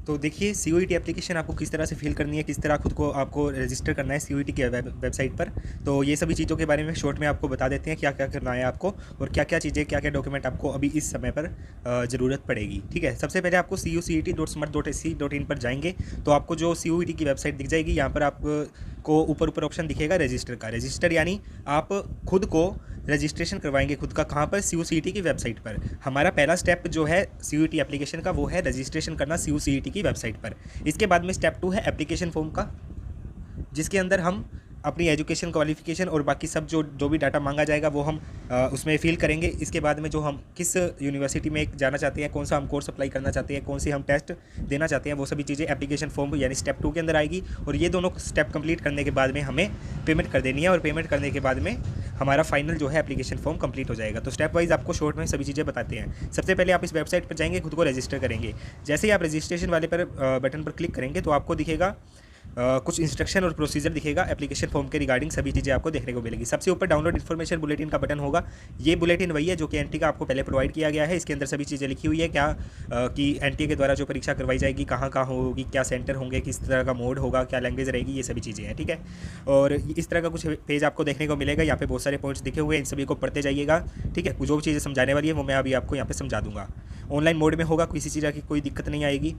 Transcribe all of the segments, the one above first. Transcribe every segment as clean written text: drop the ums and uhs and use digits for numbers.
तो देखिए CUET application आपको किस तरह से फिल करनी है, किस तरह खुद को आपको रजिस्टर करना है सीयूईटी की वेबसाइट पर। तो ये सभी चीज़ों के बारे में शॉर्ट में आपको बता देते हैं क्या क्या करना है आपको, और क्या क्या चीज़ें, क्या क्या डॉक्यूमेंट आपको अभी इस समय पर ज़रूरत पड़ेगी। ठीक है, सबसे पहले आपको cucet.smart.ac.in पर जाएंगे तो आपको जो सीयूईटी की वेबसाइट दिख जाएगी। यहाँ पर आपको ऊपर ऊपर ऑप्शन दिखेगा रजिस्टर का। रजिस्टर यानी आप खुद को रजिस्ट्रेशन करवाएंगे खुद का, कहाँ पर, सीयूसीईटी की वेबसाइट पर। हमारा पहला स्टेप जो है सीयूईटी एप्लीकेशन का वो है रजिस्ट्रेशन करना सीयूसीईटी की वेबसाइट पर। इसके बाद में स्टेप 2 है एप्लीकेशन फॉर्म का, जिसके अंदर हम अपनी एजुकेशन क्वालिफिकेशन और बाकी सब जो भी डाटा मांगा जाएगा वो हम उसमें फिल करेंगे। इसके बाद में जो हम किस यूनिवर्सिटी में जाना चाहते हैं, कौन सा हम कोर्स अप्लाई करना चाहते हैं, कौन सी हम टेस्ट देना चाहते हैं, वो सभी चीज़ें एप्लीकेशन फॉर्म यानी स्टेप 2 के अंदर आएगी। और ये दोनों स्टेप कंप्लीट करने के बाद में हमें पेमेंट कर देनी है, और पेमेंट करने के बाद में हमारा फाइनल जो है एप्लीकेशन फॉर्म कंप्लीट हो जाएगा। तो स्टेप वाइज आपको शॉर्ट में सभी चीज़ें बताते हैं। सबसे पहले आप इस वेबसाइट पर जाएंगे, खुद को रजिस्टर करेंगे। जैसे ही आप रजिस्ट्रेशन वाले पर बटन पर क्लिक करेंगे तो आपको दिखेगा कुछ इंस्ट्रक्शन और प्रोसीजर दिखेगा एप्लीकेशन फॉर्म के रिगार्डिंग, सभी चीज़ें आपको देखने को मिलेगी। सबसे ऊपर डाउनलोड इन्फॉर्मेशन बुलेटिन का बटन होगा। ये बुलेटिन वही है जो कि एनटी का आपको पहले प्रोवाइड किया गया है। इसके अंदर सभी चीज़ें लिखी हुई है क्या कि एनटी के द्वारा जो परीक्षा करवाई जाएगी कहाँ कहाँ होगी, क्या सेंटर होंगे, किस तरह का मोड होगा, क्या लैंग्वेज रहेगी, ये सभी चीज़ें हैं। ठीक है, और इस तरह का कुछ पेज आपको देखने को मिलेगा। यहाँ पे बहुत सारे पॉइंट्स दिखे हुए हैं, इन सभी को पढ़ते जाइएगा। ठीक है, जो भी चीज़ें समझाने वाली है वो मैं अभी आपको यहाँ पे समझा दूंगा। ऑनलाइन मोड में होगा, किसी चीज़ की कोई दिक्कत नहीं आएगी।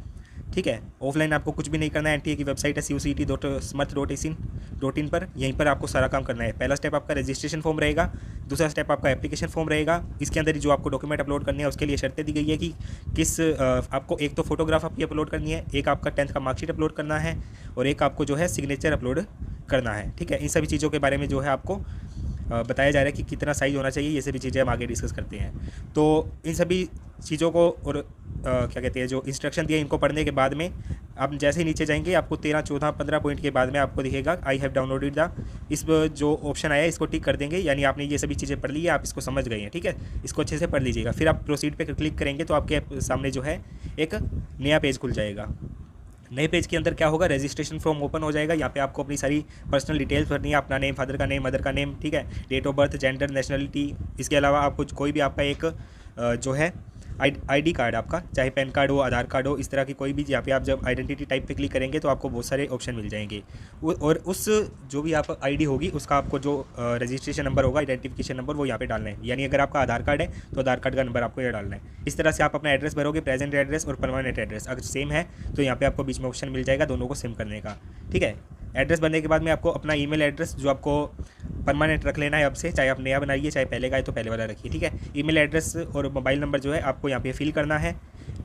ठीक है, ऑफलाइन आपको कुछ भी नहीं करना है। एनटीए की वेबसाइट है cucet.smart.ac.in पर, यहीं पर आपको सारा काम करना है। पहला स्टेप आपका रजिस्ट्रेशन फॉर्म रहेगा, दूसरा स्टेप आपका एप्लीकेशन फॉर्म रहेगा। इसके अंदर जो आपको डॉक्यूमेंट अपलोड करने हैं उसके लिए शर्तें दी गई है कि किस आपको एक तो फोटोग्राफ आपकी अपलोड करनी है, एक आपका 10th का मार्कशीट अपलोड करना है, और एक आपको जो है सिग्नेचर अपलोड करना है। ठीक है, इन सभी चीज़ों के बारे में जो है आपको बताया जा रहा है कि कितना साइज़ होना चाहिए, ये सभी चीज़ें हम आगे डिस्कस करते हैं। तो इन सभी चीज़ों को और क्या कहते हैं जो इंस्ट्रक्शन दिए इनको पढ़ने के बाद में आप जैसे ही नीचे जाएंगे आपको 13, 14, 15 पॉइंट के बाद में आपको दिखेगा आई हैव डाउनलोडेड द, इस जो ऑप्शन आया है इसको टिक कर देंगे, यानी आपने ये सभी चीज़ें पढ़ ली है, आप इसको समझ गए हैं। ठीक है, इसको अच्छे से पढ़ लीजिएगा। फिर आप प्रोसीड पे क्लिक करेंगे तो आपके सामने जो है एक नया पेज खुल जाएगा। नए पेज के अंदर क्या होगा, रजिस्ट्रेशन फॉर्म ओपन हो जाएगा। यहाँ पे आपको अपनी सारी पर्सनल डिटेल्स भरनी है, अपना नेम, फादर का नेम, मदर का नेम, ठीक है, date of birth, gender, nationality. इसके अलावा आपको कोई भी आपका एक जो है आईडी कार्ड आपका, चाहे पैन कार्ड हो, आधार कार्ड हो, इस तरह की कोई भी, यहाँ पे आप जब आइडेंटिटी टाइप पे क्लिक करेंगे तो आपको बहुत सारे ऑप्शन मिल जाएंगे। और उस जो भी आप आईडी होगी उसका आपको जो रजिस्ट्रेशन नंबर होगा, आइडेंटिफिकेशन नंबर, वो यहाँ पे डालना है। यानी अगर आपका आधार कार्ड है तो आधार कार्ड का नंबर आपको यहाँ डालना है। इस तरह से आप अपना एड्रेस भरोगे, प्रेजेंट एड्रेस और परमानेंट एड्रेस। अगर सेम है तो यहाँ पे आपको बीच में ऑप्शन मिल जाएगा दोनों को सेम करने का। ठीक है, एड्रेस बनने के बाद में आपको अपना ईमेल एड्रेस जो आपको परमानेंट रख लेना है अब से, चाहे आप नया बनाइए चाहे पहले का है तो पहले वाला रखिए। ठीक है, ईमेल एड्रेस और मोबाइल नंबर जो है आपको यहाँ पे फिल करना है,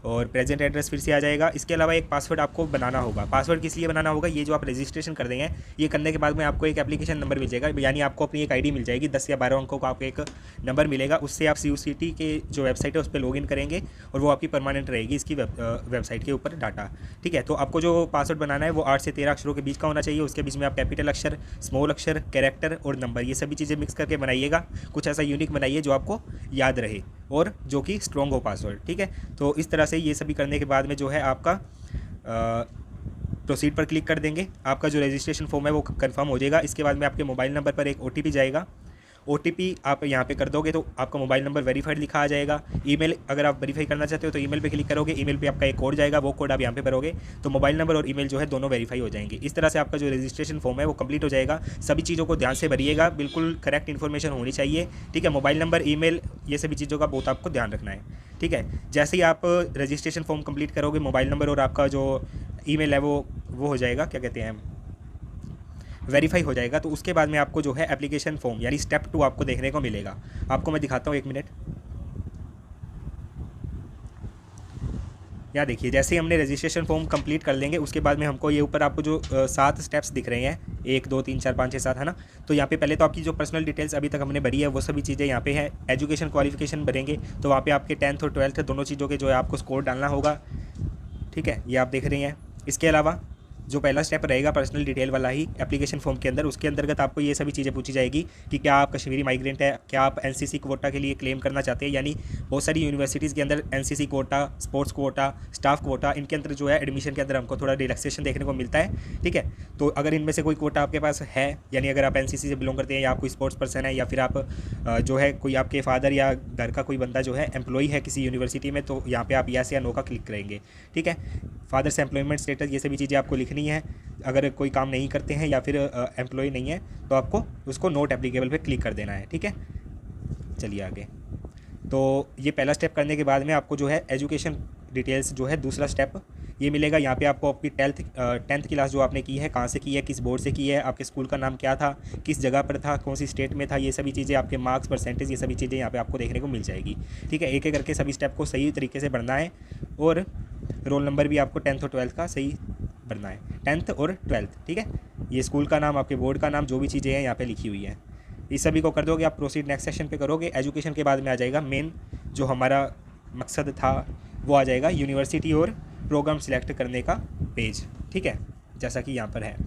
और प्रेजेंट एड्रेस फिर से आ जाएगा। इसके अलावा एक पासवर्ड आपको बनाना होगा। पासवर्ड किस लिए बनाना होगा, ये जो आप रजिस्ट्रेशन कर देंगे, ये करने के बाद में आपको एक एप्लीकेशन नंबर मिल जाएगा, यानी आपको अपनी एक आईडी मिल जाएगी, 10 या 12 अंकों का आपको एक नंबर मिलेगा। उससे आप सीयूसीटी के जो वेबसाइट है उस पर लॉगिन करेंगे और वो आपकी परमानेंट रहेगी इसकी वेबसाइट के ऊपर डाटा। ठीक है, तो आपको जो पासवर्ड बनाना है वो 8 से 13 अक्षरों के बीच का होना चाहिए। उसके बीच में आप कैपिटल अक्षर, स्मॉल अक्षर, कैरेक्टर और नंबर, ये सभी चीज़ें मिक्स करके बनाइएगा। कुछ ऐसा यूनिक बनाइए जो आपको याद रहे और जो कि स्ट्रॉन्ग हो पासवर्ड। ठीक है, तो इस तरह से ये सभी करने के बाद में जो है आपका प्रोसीड पर क्लिक कर देंगे। आपका जो रजिस्ट्रेशन फॉर्म है वो कंफर्म हो जाएगा। इसके बाद में आपके मोबाइल नंबर पर एक ओटीपी जाएगा। ओटीपी आप यहाँ पे कर दोगे तो आपका मोबाइल नंबर वेरीफाइड लिखा आ जाएगा। ईमेल अगर आप वेरीफाई करना चाहते हो तो ईमेल पे क्लिक करोगे, ईमेल पे आपका एक कोड जाएगा, वो कोड आप यहाँ पे भरोगे तो मोबाइल नंबर और ईमेल जो है दोनों वेरीफाई हो जाएंगे। इस तरह से आपका जो रजिस्ट्रेशन फॉर्म है वो कंप्लीट हो जाएगा। सभी चीज़ों को ध्यान से भरिएगा, बिल्कुल करेक्ट इन्फॉर्मेशन होनी चाहिए। ठीक है, मोबाइल नंबर, ईमेल, ये सभी चीज़ों का बहुत आपको ध्यान रखना है। ठीक है, जैसे ही आप रजिस्ट्रेशन फॉर्म कंप्लीट करोगे, मोबाइल नंबर और आपका जो ईमेल है वो हो जाएगा, क्या कहते हैं, वेरीफाई हो जाएगा। तो उसके बाद में आपको जो है एप्लीकेशन फॉर्म यानी स्टेप 2 आपको देखने को मिलेगा। आपको मैं दिखाता हूँ, 1 मिनट। यहाँ देखिए, जैसे ही हमने रजिस्ट्रेशन फॉर्म कंप्लीट कर लेंगे उसके बाद में हमको ये ऊपर आपको जो 7 स्टेप्स दिख रहे हैं, 1 2 3 4 5 6 7, है ना। तो यहाँ पे पहले तो आपकी जो पर्सनल डिटेल्स अभी तक हमने भरी है वो सभी चीज़ें यहाँ पे है। एजुकेशन क्वालिफिकेशन भरेंगे तो वहाँ पे आपके 10th और 12th दोनों चीज़ों के जो है आपको स्कोर डालना होगा। ठीक है, ये आप देख रहे हैं। इसके अलावा जो पहला स्टेप रहेगा पर्सनल डिटेल वाला ही एप्लीकेशन फॉर्म के अंदर, उसके अंतर्गत आपको ये सभी चीज़ें पूछी जाएगी कि क्या आप कश्मीरी माइग्रेंट है, क्या आप एनसीसी कोटा के लिए क्लेम करना चाहते हैं। यानी बहुत सारी यूनिवर्सिटीज़ के अंदर NCC quota, sports quota, staff quota, इनके अंदर जो है एडमिशन के अंदर हमको थोड़ा रिलैक्सेशन देखने को मिलता है। ठीक है, तो अगर इनमें से कोई कोटा आपके पास है, यानी अगर आप एनसीसी से बिलोंग करते हैं या आप कोई स्पोर्ट्स पर्सन है या फिर आप जो है कोई आपके फादर या घर का कोई बंदा जो है एम्प्लॉई है किसी यूनिवर्सिटी में, तो यहाँ पर आप यस या नो का क्लिक करेंगे। ठीक है, फादर्स एम्प्लॉयमेंट स्टेटस, ये सभी चीज़ें आपको लिखनी है। अगर कोई काम नहीं करते हैं या फिर एम्प्लॉय नहीं है तो आपको उसको नोट एप्लीकेबल पे क्लिक कर देना है, ठीक है। चलिए आगे। तो ये पहला स्टेप करने के बाद में आपको जो है एजुकेशन डिटेल्स जो है दूसरा स्टेप ये मिलेगा। यहाँ पे आपको आपकी टेंथ क्लास जो आपने की है, कहाँ से की है, किस बोर्ड से की है, आपके स्कूल का नाम क्या था, किस जगह पर था, कौन सी स्टेट में था, ये सभी चीज़ें, आपके मार्क्स, परसेंटेज, ये सभी चीज़ें यहाँ पे आपको देखने को मिल जाएगी, ठीक है। एक एक करके सभी स्टेप को सही तरीके से भरना है और रोल नंबर भी आपको 10th और 12th का सही भरना है, 10th और 12th, ठीक है। ये स्कूल का नाम, आपके बोर्ड का नाम, जो भी चीज़ें हैं यहाँ पे लिखी हुई हैं, इस सभी को कर दोगे आप। प्रोसीड नेक्स्ट सेशन पे करोगे। एजुकेशन के बाद में आ जाएगा मेन जो हमारा मकसद था, वो आ जाएगा यूनिवर्सिटी और प्रोग्राम सिलेक्ट करने का पेज, ठीक है, जैसा कि यहाँ पर है।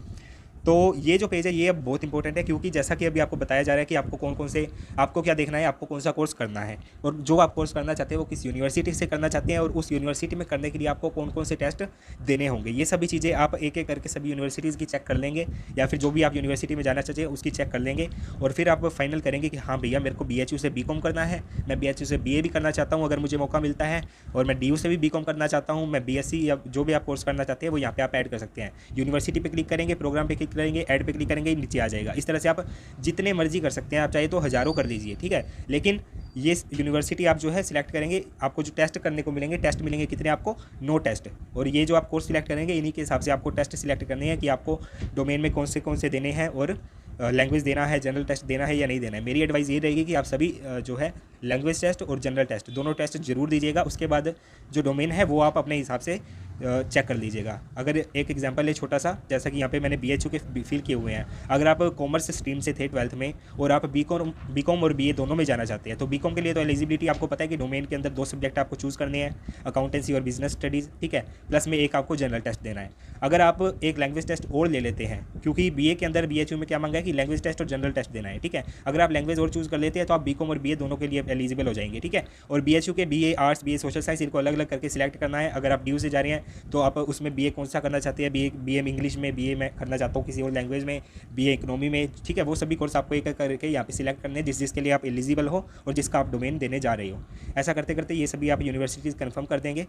तो ये जो पेज है ये अब बहुत इंपॉर्टेंट है, क्योंकि जैसा कि अभी आपको बताया जा रहा है कि आपको कौन कौन से, आपको क्या देखना है, आपको कौन सा कोर्स करना है, और जो आप कोर्स करना चाहते हैं वो किस यूनिवर्सिटी से करना चाहते हैं, और उस यूनिवर्सिटी में करने के लिए आपको कौन कौन से टेस्ट देने होंगे। ये सभी चीज़ें आप एक एक करके सभी यूनिवर्सिटीज़ की चेक कर लेंगे, या फिर जो भी आप यूनिवर्सिटी में जाना चाहते हैं उसकी चेक कर लेंगे, और फिर आप फाइनल करेंगे कि हाँ भैया मेरे को BHU से BCom करना है, मैं BHU से BA भी करना चाहता हूँ अगर मुझे मौका मिलता है, और मैं DU से भी BCom करना चाहता हूँ, मैं BSc या जो भी आप कोर्स करना चाहते हैं वो यहाँ पे आप ऐड कर सकते हैं। यूनिवर्सिटी पे क्लिक करेंगे, प्रोग्राम पे क्लिक करेंगे, ऐड पे क्लिक करेंगे, नीचे आ जाएगा। इस तरह से आप जितने मर्जी कर सकते हैं, आप चाहे तो हज़ारों कर लीजिए, ठीक है। लेकिन ये यूनिवर्सिटी आप जो है सिलेक्ट करेंगे, आपको जो टेस्ट करने को मिलेंगे, टेस्ट मिलेंगे कितने आपको, 9 टेस्ट, और ये जो आप कोर्स सिलेक्ट करेंगे इन्हीं के हिसाब से आपको टेस्ट सिलेक्ट करने हैं कि आपको डोमेन में कौन से देने हैं, और लैंग्वेज देना है, जनरल टेस्ट देना है या नहीं देना है। मेरी एडवाइस ये रहेगी कि आप सभी जो है लैंग्वेज टेस्ट और जनरल टेस्ट दोनों टेस्ट जरूर दीजिएगा। उसके बाद जो डोमेन है वो आप अपने हिसाब से चेक कर लीजिएगा। अगर एक एग्जांपल है छोटा सा, जैसा कि यहाँ पे मैंने BHU के फील किए हुए हैं, अगर आप कॉमर्स स्ट्रीम से थे 12th में और आप बीकॉम और BA दोनों में जाना चाहते हैं, तो बीकॉम के लिए तो एलिजिबिलिटी आपको पता है कि डोमेन के अंदर 2 सब्जेक्ट आपको चूज़ करने हैं, अकाउंटेंसी और बिजनेस स्टडीज़, ठीक है, प्लस में एक आपको जनरल टेस्ट देना है। अगर आप एक लैंग्वेज टेस्ट और ले लेते हैं, क्योंकि BA के अंदर BHU में क्या मांगा है कि लैंग्वेज टेस्ट और जनरल टेस्ट देना है, ठीक है। अगर आप लैंग्वेज और चूज़ कर लेते हैं तो आप बीकॉम और BA दोनों के लिए एलिजिबल हो जाएंगे, ठीक है। और BHU के BA arts, BA social science, इनको अलग अलग करके सिलेक्ट करना है। अगर आप DU से जा रहे हैं तो आप उसमें BA कौन सा करना चाहते हैं, BA इंग्लिश में, BA मैं करना चाहता हूँ किसी और लैंग्वेज में, BA इकोनॉमी में, ठीक है। वो सभी कोर्स आपको एक एक करके यहाँ पे सिलेक्ट करने हैं जिसके लिए आप एलिजिबल हो और जिसका आप डोमेन देने जा रहे हो। ऐसा करते करते ये सभी आप यूनिवर्सिटीज़ कन्फर्म कर देंगे।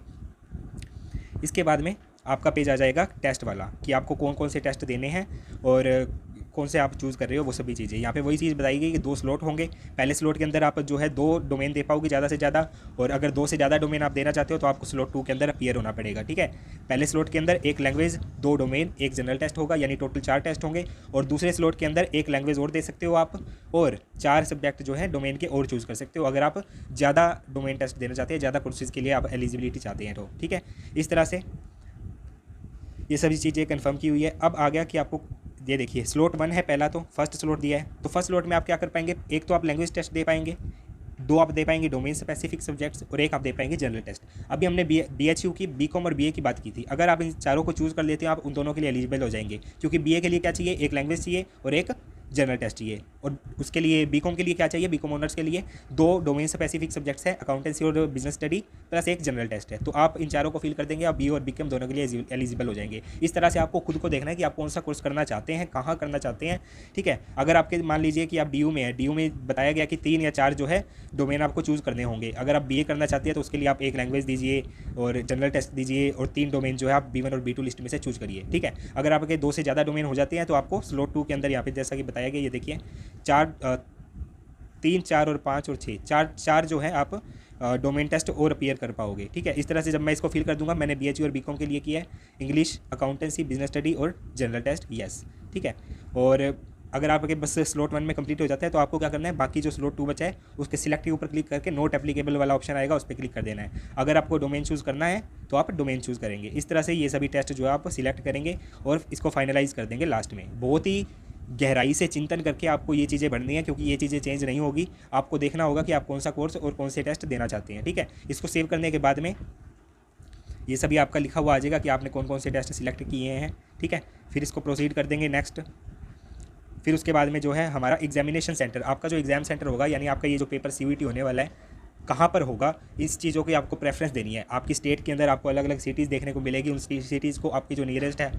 इसके बाद में आपका पेज आ जाएगा टेस्ट वाला, कि आपको कौन कौन से टेस्ट देने हैं और कौन से आप चूज़ कर रहे हो, वो सभी चीज़ें। यहाँ पे वही चीज़ बताई गई कि 2 स्लॉट होंगे। पहले स्लॉट के अंदर आप जो है 2 डोमेन दे पाओगे ज़्यादा से ज़्यादा, और अगर 2 से ज़्यादा डोमेन आप देना चाहते हो तो आपको स्लॉट 2 के अंदर अपीयर होना पड़ेगा, ठीक है। पहले स्लॉट के अंदर 1 लैंग्वेज, 2 डोमेन, 1 जनरल टेस्ट होगा, यानी टोटल 4 टेस्ट होंगे। और दूसरे स्लॉट के अंदर 1 लैंग्वेज और दे सकते हो आप, और 4 सब्जेक्ट जो है डोमेन के और चूज़ कर सकते हो अगर आप ज़्यादा डोमेन टेस्ट देना चाहते हैं, ज़्यादा कोर्सेज़ के लिए आप एलिजिबिलिटी चाहते हैं तो, ठीक है। इस तरह से ये सभी चीज़ें कंफर्म की हुई है। अब आ गया कि आपको ये देखिए स्लॉट 1 है, पहला तो फर्स्ट स्लॉट दिया है, तो फर्स्ट स्लॉट में आप क्या कर पाएंगे, एक तो आप लैंग्वेज टेस्ट दे पाएंगे, 2 आप दे पाएंगे डोमेन स्पेसिफिक सब्जेक्ट्स, और 1 आप दे पाएंगे जनरल टेस्ट। अभी हमने BHU की, BCom और BA की बात की थी। अगर आप इन चारों को चूज़ कर लेते हैं आप उन दोनों के लिए एलिजिबल हो जाएंगे, क्योंकि BA के लिए क्या चाहिए, 1 लैंग्वेज चाहिए और 1 जनरल टेस्ट चाहिए, और उसके लिए BCom के लिए क्या चाहिए, BCom ऑनर्स के लिए 2 डोमेन स्पेसिफिक सब्जेक्ट्स हैं, अकाउंटेंसी और business study, plus 1 general test है। तो आप इन चारों को फिल कर देंगे, आप BA और BCom दोनों के लिए एलिजिबल हो जाएंगे। इस तरह से आपको खुद को देखना है कि आप कौन सा कोर्स करना चाहते हैं, कहाँ करना चाहते हैं, ठीक है। अगर आपके मान लीजिए कि आप DU में है, DU में बताया गया कि 3 या 4 जो है डोमेन आपको चूज़ करने होंगे। अगर आप BA करना चाहते हैं तो उसके लिए आप 1 लैंग्वेज दीजिए और जनरल टेस्ट दीजिए, और 3 डोमेन जो है आप B1 और B2 लिस्ट में से चूज़ करिए, ठीक है। अगर आपके 2 से ज़्यादा डोमेन हो जाते हैं तो आपको स्लॉट 2 के अंदर यहाँ पे जैसा कि बताया गया, ये देखिए 3, 4 और 5 और 6, 4 जो है आप डोमेन टेस्ट और अपीयर कर पाओगे, ठीक है। इस तरह से जब मैं इसको फिल कर दूंगा, मैंने BHU और BCom के लिए किया है, इंग्लिश, अकाउंटेंसी, बिजनेस स्टडी और जनरल टेस्ट, यस, ठीक है। और अगर आपके बस स्लॉट 1 में कंप्लीट हो जाता है तो आपको क्या करना है, बाकी जो स्लॉट 2 बचा है उसके सिलेक्ट के ऊपर क्लिक करके नोट एप्लीकेबल वाला ऑप्शन आएगा, उस पर क्लिक कर देना है। अगर आपको डोमेन चूज़ करना है तो आप डोमेन चूज़ करेंगे। इस तरह से ये सभी टेस्ट जो है आप सिलेक्ट करेंगे और इसको फाइनलाइज कर देंगे लास्ट में। बहुत ही गहराई से चिंतन करके आपको ये चीज़ें भरनी है, क्योंकि ये चीज़ें चेंज नहीं होगी। आपको देखना होगा कि आप कौन सा कोर्स और कौन से टेस्ट देना चाहते हैं, ठीक है। इसको सेव करने के बाद में ये सभी आपका लिखा हुआ आ जाएगा कि आपने कौन कौन से टेस्ट सिलेक्ट किए हैं, ठीक है। फिर इसको प्रोसीड कर देंगे नेक्स्ट। फिर उसके बाद में जो है हमारा एग्जामिनेशन सेंटर, आपका जो एग्ज़ाम सेंटर होगा, यानी आपका ये जो पेपर CVT होने वाला है, कहाँ पर होगा, इस चीज़ों की आपको प्रेफरेंस देनी है। आपकी स्टेट के अंदर आपको अलग अलग सिटीज़ देखने को मिलेगी, उन सिटीज़ को आपकी जो नियरेस्ट है,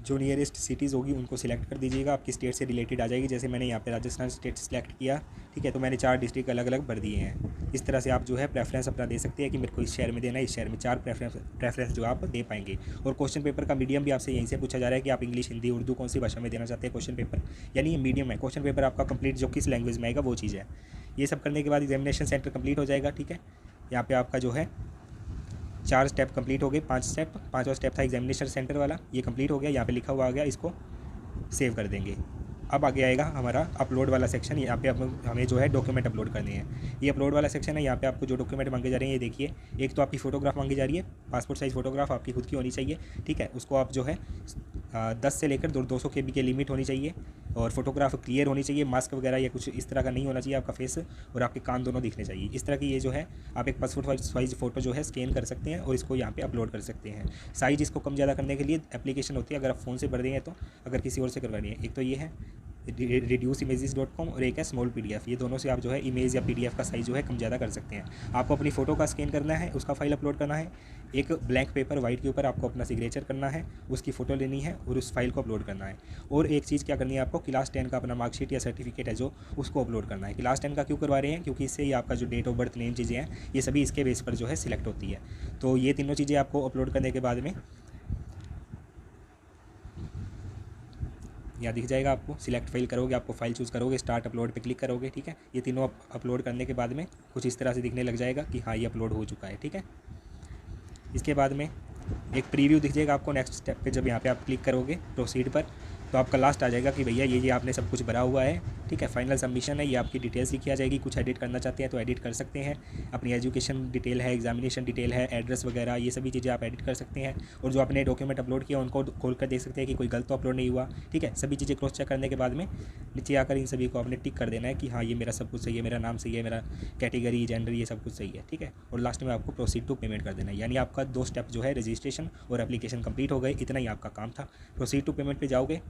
जो नियरेस्ट सिटीज़ होगी उनको सिलेक्ट कर दीजिएगा। आपकी स्टेट से रिलेटेड आ जाएगी, जैसे मैंने यहाँ पे राजस्थान स्टेट सिलेक्ट किया, ठीक है। तो मैंने 4 डिस्ट्रिक्ट अलग अलग भर दिए हैं। इस तरह से आप जो है प्रेफरेंस अपना दे सकते हैं कि मेरे को इस शहर में देना है, इस शहर में 4 प्रेफरेंस जो आप दे पाएंगे। और क्वेश्चन पेपर का मीडियम भी आपसे यहीं से पूछा जा रहा है कि आप इंग्लिश, हिंदी, उर्दू कौन सी भाषा में देना चाहते हैं क्वेश्चन पेपर, यानी ये मीडियम है। क्वेश्चन पेपर आपका कंप्लीट जो किस लैंग्वेज में आएगा वो चीज़ है। ये सब करने के बाद एग्जामिनेशन सेंटर कंप्लीट हो जाएगा। ठीक है, यहाँ पे आपका जो है 4 स्टेप कंप्लीट हो गए, 5 स्टेप, 5वां स्टेप था एग्जामिनेशन सेंटर वाला, ये कंप्लीट हो गया। यहाँ पे लिखा हुआ आ गया, इसको सेव कर देंगे। अब आगे आएगा हमारा अपलोड वाला सेक्शन। यहाँ पे हमें जो है डॉक्यूमेंट अपलोड करने हैं। ये अपलोड वाला सेक्शन है। यहाँ पे आपको जो डॉक्यूमेंट मांगे जा रहे हैं ये देखिए, एक तो आपकी फ़ोटोग्राफ मांगी जा रही है, पासपोर्ट साइज़ फ़ोटोग्राफ आपकी खुद की होनी चाहिए। ठीक है, उसको आप जो है 10 से लेकर 200 KB की लिमिट होनी चाहिए, और फोटोग्राफ क्लियर होनी चाहिए, मास्क वगैरह या कुछ इस तरह का नहीं होना चाहिए आपका फेस, और आपके कान दोनों दिखने चाहिए। इस तरह की ये जो है आप एक पासपोर्ट साइज़ फ़ोटो जो है स्कैन कर सकते हैं और इसको यहाँ पे अपलोड कर सकते हैं। साइज़ इसको कम ज़्यादा करने के लिए एप्लीकेशन होती है, अगर आप फ़ोन से भर देंगे तो, अगर किसी और से करवानी है। एक तो ये है reduceimages.com और एक है स्मॉल PDF। ये दोनों से आप जो है इमेज या PDF का साइज़ जो है कम ज़्यादा कर सकते हैं। आपको अपनी फ़ोटो का स्कैन करना है, उसका फाइल अपलोड करना है, एक ब्लैंक पेपर वाइट के ऊपर आपको अपना सिग्नेचर करना है, उसकी फ़ोटो लेनी है और उस फाइल को अपलोड करना है। और एक चीज़ क्या करनी है आपको, क्लास 10 का अपना मार्कशीट या सर्टिफिकेट है जो, उसको अपलोड करना है। क्लास 10 का क्यों करवा रहे हैं, क्योंकि इससे ही आपका जो डेट ऑफ बर्थ, नेम चीज़ें हैं, ये सभी इसके बेस पर जो है सिलेक्ट होती है। तो ये तीनों चीज़ें आपको अपलोड करने के बाद में यहाँ दिख जाएगा आपको, सिलेक्ट फाइल करोगे, आपको फाइल चूज़ करोगे, स्टार्ट अपलोड पे क्लिक करोगे। ठीक है, ये तीनों अपलोड करने के बाद में कुछ इस तरह से दिखने लग जाएगा कि हाँ ये अपलोड हो चुका है। ठीक है, इसके बाद में एक प्रीव्यू दिख जाएगा आपको नेक्स्ट स्टेप पे। जब यहाँ पे आप क्लिक करोगे प्रोसीड पर, तो आपका लास्ट आ जाएगा कि भैया ये आपने सब कुछ भरा हुआ है। ठीक है, फाइनल सबमिशन है, ये आपकी डिटेल्स लिखी आ जाएगी। कुछ एडिट करना चाहते हैं तो एडिट कर सकते हैं, अपनी एजुकेशन डिटेल है, एग्जामिनेशन डिटेल है, एड्रेस वगैरह, ये सभी चीज़ें आप एडिट कर सकते हैं। और जो आपने डॉक्यूमेंट अपलोड किया उनको खोल कर देख सकते हैं कि कोई गलत तो अपलोड नहीं हुआ। ठीक है, सभी चीज़ें क्रॉस चेक करने के बाद में नीचे आकर इन सभी को आपने टिक कर देना है कि हाँ ये मेरा सब कुछ सही है, मेरा नाम सही है, मेरा कैटेगरी, जेंडर, ये सब कुछ सही है। ठीक है, और लास्ट में आपको प्रोसीड टू पेमेंट कर देना है। यानी आपका 2 स्टेप जो है रजिस्ट्रेशन और एप्लीकेशन कंप्लीट हो गए, इतना ही आपका काम था। प्रोसीड टू पेमेंट पे जाओगे।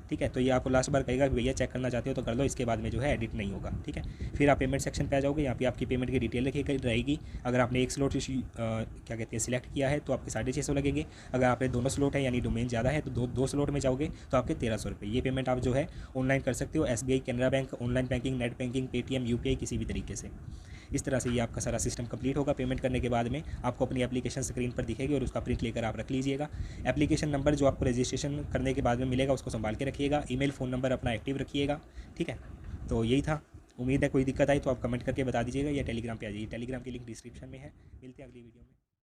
ठीक है, तो ये आपको लास्ट बार कहेगा कि भैया चेक करना चाहते हो तो कर लो, इसके बाद में जो है एडिट नहीं होगा। ठीक है, फिर आप पेमेंट सेक्शन पे आ जाओगे। यहाँ पे आपकी पेमेंट की डिटेल रखी रहेगी। अगर आपने एक स्लॉट क्या कहते हैं सिलेक्ट किया है तो आपके 650 लगेंगे। अगर आपने दोनों स्लॉट है यानी डोमेन ज़्यादा है तो दो स्लॉट में जाओगे तो आपके 1300 रुपये। ये पेमेंट आप जो है ऑनलाइन कर सकते हो, SBI, Canara bank, online banking, net banking, Paytm, UPI, किसी भी तरीके से। इस तरह से ये आपका सारा सिस्टम कंप्लीट होगा। पेमेंट करने के बाद में आपको अपनी एप्लीकेशन स्क्रीन पर दिखेगी और उसका प्रिंट लेकर आप रख लीजिएगा। एप्लीकेशन नंबर जो आपको रजिस्ट्रेशन करने के बाद में मिलेगा उसको संभाल के रखिएगा। ईमेल, फ़ोन नंबर अपना एक्टिव रखिएगा। ठीक है, तो यही था। उम्मीद है कोई दिक्कत आई तो आप कमेंट करके बता दीजिएगा या टेलीग्राम पे आ जाइए। टेलीग्राम की लिंक डिस्क्रिप्शन में है। मिलते हैं अगली वीडियो में।